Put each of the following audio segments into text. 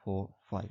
4, 5।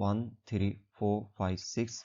1, 3, 4, 5, 6।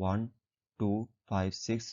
1, 2, 5, 6।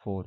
4।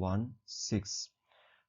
1, 6।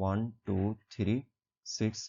1, 2, 3, 6।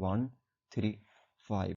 1, 3, 5।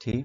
3।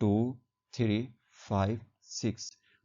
2, 3, 5, 6।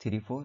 3, 4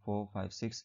4, 5, 6।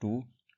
2।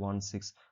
1, 6।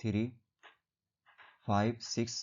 3, 5, 6।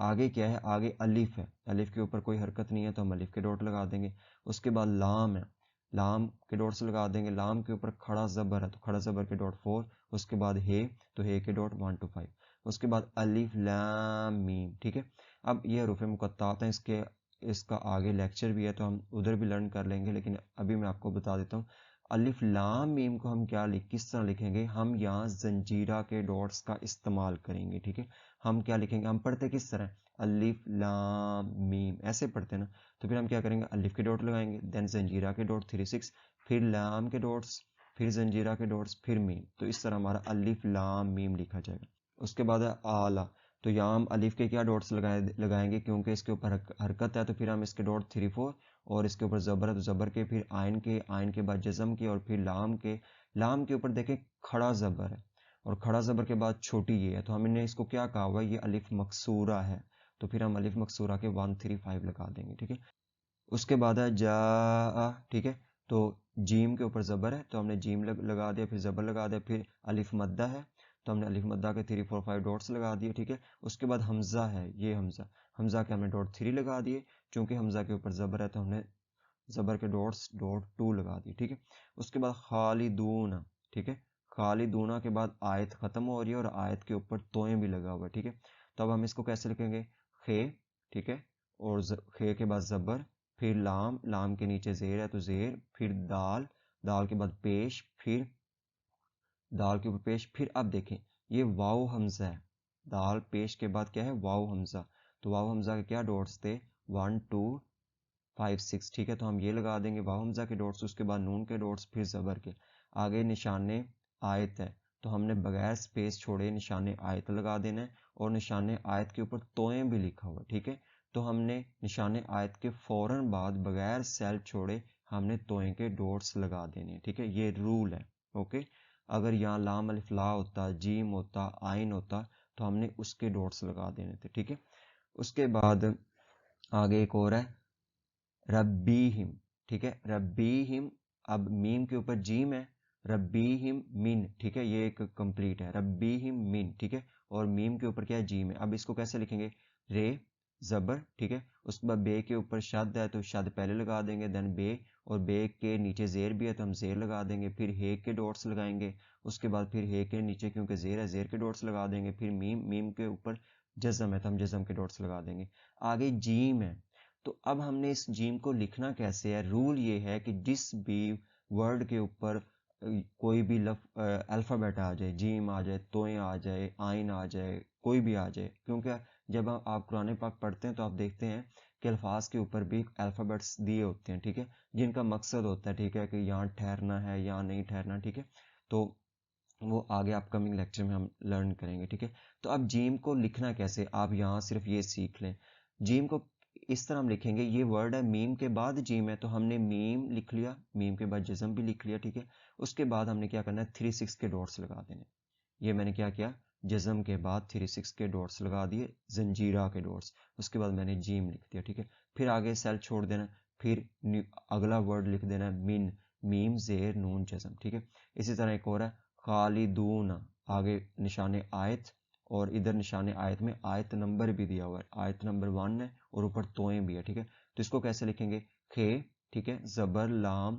آگے کیا ہے؟ آگے الف ہے، الف کے اوپر کوئی حرکت نہیں ہے تو ہم الف کے ڈاٹ لگا دیں گے. اس کے بعد لام ہے، لام کے ڈاٹس لگا دیں گے. لام کے اوپر کھڑا زبر ہے تو کھڑا زبر کے ڈاٹ 4. اس کے بعد ہے تو ہے کے ڈاٹ 1 to 5. اس کے بعد الف لام میم. ٹھیک ہے، اب یہ حروف مقطعات ہیں، اس کا آگے لیکچر بھی ہے تو ہم ادھر بھی لرن کر لیں گے، لیکن ابھی میں آپ کو بتا دیتا ہوں. الف لام میم کو ہم کس طرح لکھیں گے؟ ہم یہاں زنجیرہ کے ڈاٹس کا استعمال کریں گے. ٹھیک ہے، ہم کیا لکھیں گے؟ ہم پڑھتے کس طرح؟ الف لام میم ایسے پڑھتے ہیں نا. تو پھر ہم کیا کریں گے؟ الف کے ڈاٹ لگائیں گے، دین زنجیرہ کے ڈاٹ 3 6، پھر لام کے ڈاٹس، پھر زنجیرہ کے ڈاٹس، پھر میم. تو اس طرح ہمارا الف لام میم لکھا جائے گا. اس کے بعد ہے آلہ. تو یہاں ہم الف کے کیا ڈاٹس لگائیں گے؟ کیونکہ اس کے اوپر حرکت ہے تو پھر ہم اس کے ڈاٹ 3 4، اور اس کے اوپر زبر ہے تو زبر کے، پھر آئین کے بعد جزم کے، اور پھر لام کے. لام کے اوپر دیکھیں کھڑا زبر ہے اور کھڑا زبر کے بعد چھوٹی یہ ہے، تو ہم نے اس کو کیا کہا ہوا؟ یہ الف مکسورہ ہے، تو پھر ہم الف مکسورہ کے 1 3 5 لگا دیں گے. ٹھیک ہے، اس کے بعد ہے جا. ٹھیک ہے، تو جیم کے اوپر زبر ہے تو ہم نے جیم لگا دیا، پھر زبر لگا دیا. پھر الف مدہ ہے تو ہم نے الف مدہ کے 3 4 5 ڈاٹس لگا دیے. ٹھیک ہے، اس کے بعد حمزہ ہے، یہ حمزہ کے ہم نے ڈاٹ 3 لگا دیے. چونکہ حمزہ کے اوپر زبر ہے تو ہم نے زبر کے ڈاٹس ڈاٹ 2 لگا دیے. ٹھیک ہے، اس کے بعد خالدون. ٹھیک ہے، خالدون کے بعد آیت ختم ہو رہی ہے اور آیت کے اوپر توئیں بھی لگا ہوا ہے. ٹھیک ہے، تو اب ہم اس کو کیسے لکھیں گے؟ خے. ٹھیک ہے، اور خے کے بعد زبر، پھر لام، لام کے نیچے زیر ہے تو زیر، پھر دال، دال کے بعد پیش، پھر دال کے اوپر پیش. پھر اب دیکھیں یہ واو حمزہ ہے، دال پیش کے بعد کیا ہے؟ واو حمزہ. تو واو حمزہ کے کیا ڈاٹس تھے؟ 1 2 5 6. ٹھیک ہے، تو ہم یہ لگا دیں گے واو حمزہ کے ڈاٹس. اس کے بعد نون کے ڈاٹس، پھر زبر کے. آگے نشان آیت ہے تو ہم نے بغیر سپیس چھوڑے نشان آیت لگا دینا ہے، اور نشان آیت کے اوپر توئیں بھی لکھا ہوا. ٹھیک ہے، تو ہم نے نشان آیت کے فوراً بعد بغیر سیل چھوڑے ہم نے توئیں کے ڈاٹس لگا دینے. ٹھیک ہے، یہ رول ہے. اوکے، اگر یہاں لام الف لا ہوتا، جیم ہوتا، آئین ہوتا تو ہم نے اس کے ڈاٹس لگا دینے تھے. ٹھیک ہے، اس کے بعد آگے ایک اور ہے ربیہم. ٹھیک ہے، ربیہم. اب میم کے اوپر جیم ہے، ربیہم من. ٹھیک ہے، یہ ایک کمپلیٹ ہے، ربیہم من. ٹھیک ہے، اور میم کے اوپر کیا ہے؟ جیم ہے. اب اس کو کیسے لکھیں گے؟ رے زبر. ٹھیک ہے، اس کے بعد بے کے اوپر شد ہے تو شد پہلے لگا دیں گے، دین بے، اور بے کے نیچے زیر بھی ہے تو ہم زیر لگا دیں گے. پھر ہے کے ڈاٹس لگائیں گے. اس کے بعد پھر ہے کے نیچے کیونکہ زیر ہے زیر کے ڈاٹس لگا دیں گے. پھر میم، میم کے اوپر جزم ہے تو ہم جزم کے ڈاٹس لگا دیں گے. آگے جیم ہے، تو اب ہم نے اس جیم کو لکھنا کیسے ہے؟ رول یہ ہے کہ جس بھی ورڈ کے اوپر کوئی بھی الفابیٹ آ جائے، جیم آ جائے، توئیں آ جائے، آئین آ جائے، کوئی بھی آ جائے، کیونکہ جب آپ قرآن پاک پڑھتے ہیں تو آپ دیکھتے ہیں کہ الفاظ کے اوپر بھی الفابیٹس دیے ہوتے ہیں. ٹھیک ہے، جن کا مقصد ہوتا ہے، ٹھیک ہے، کہ یہاں ٹھہرنا ہے یا نہیں ٹھہرنا. ٹھیک ہے، تو وہ آگے اپ کمنگ لیکچر میں ہم لرن کریں گے. ٹھیک ہے، تو اب جیم کو لکھنا کیسے؟ آپ یہاں صرف یہ سیکھ لیں. جیم کو اس طرح ہم لکھیں گے، یہ ورڈ ہے میم کے بعد جیم ہے تو ہم نے میم لکھ لیا، میم کے بعد جزم بھی لکھ لیا. ٹھیک ہے، اس کے بعد ہم نے کیا کرنا ہے؟ 3 6 کے ڈاٹس لگا دینے. یہ میں نے کیا جزم کے بعد 3 6 کے ڈاٹس لگا دیے، زنجیرہ کے ڈاٹس. اس کے بعد میں نے جیم لکھ دیا. ٹھیک ہے، پھر آگے سیل چھوڑ دینا، پھر اگلا ورڈ لکھ دینا من، میم زیر نون جزم. ٹھیک ہے، اسی طرح ایک اور ہے خالدون. آگے نشان آیت، اور ادھر نشان آیت میں آیت نمبر بھی دیا ہوا ہے، آیت نمبر 1 ہے اور اوپر توئیں بھی ہے. ٹھیک ہے، تو اس کو کیسے لکھیں گے؟ خے. ٹھیک ہے، زبر، لام،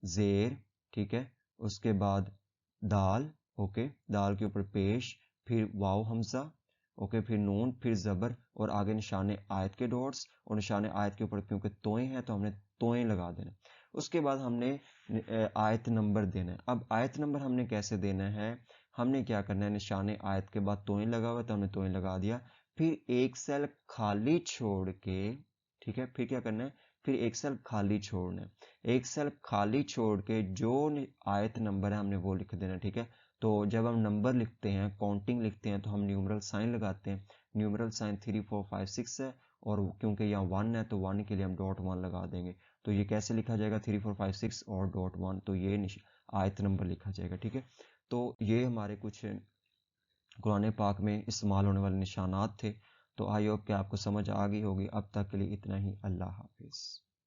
زیر. ٹھیک ہے، اس کے بعد دال. اوکے، دال کے اوپر پیش، پھر واو حمزہ. اوکے، پھر نون، پھر زبر، اور آگے نشان آیت کے ڈاٹس، اور نشان آیت کے اوپر کیونکہ توئیں ہیں تو ہم نے توئیں لگا دینا. اس کے بعد ہم نے آیت نمبر دینا ہے. اب آیت نمبر ہم نے کیسے دینا ہے؟ ہم نے کیا کرنا ہے؟ نشان آیت کے بعد توئیں لگا ہوا تو ہم نے توئیں لگا دیا. پھر ایک سیل خالی چھوڑ کے، ٹھیک ہے، پھر کیا کرنا ہے؟ پھر ایک سیل خالی چھوڑنا ہے. ایک سیل خالی چھوڑ کے جو آیت نمبر ہے ہم نے وہ لکھ دینا. ٹھیک ہے، تو جب ہم نمبر لکھتے ہیں، کاؤنٹنگ لکھتے ہیں تو ہم نیومرل سائن لگاتے ہیں. نیومرل سائن 3 4 5 6 ہے، اور کیونکہ یہاں 1 ہے تو 1 کے لیے ہم ڈاٹ 1 لگا دیں گے. تو یہ کیسے لکھا جائے گا؟ 3 4 5 6 اور ڈاٹ 1، تو یہ آیت نمبر لکھا جائے گا. ٹھیک ہے، تو یہ ہمارے کچھ قرآن پاک میں استعمال ہونے والے نشانات تھے. تو آئی ہوپ کہ آپ کو سمجھ آ گئی ہوگی. اب تک کے لیے اتنا ہی. اللہ حافظ.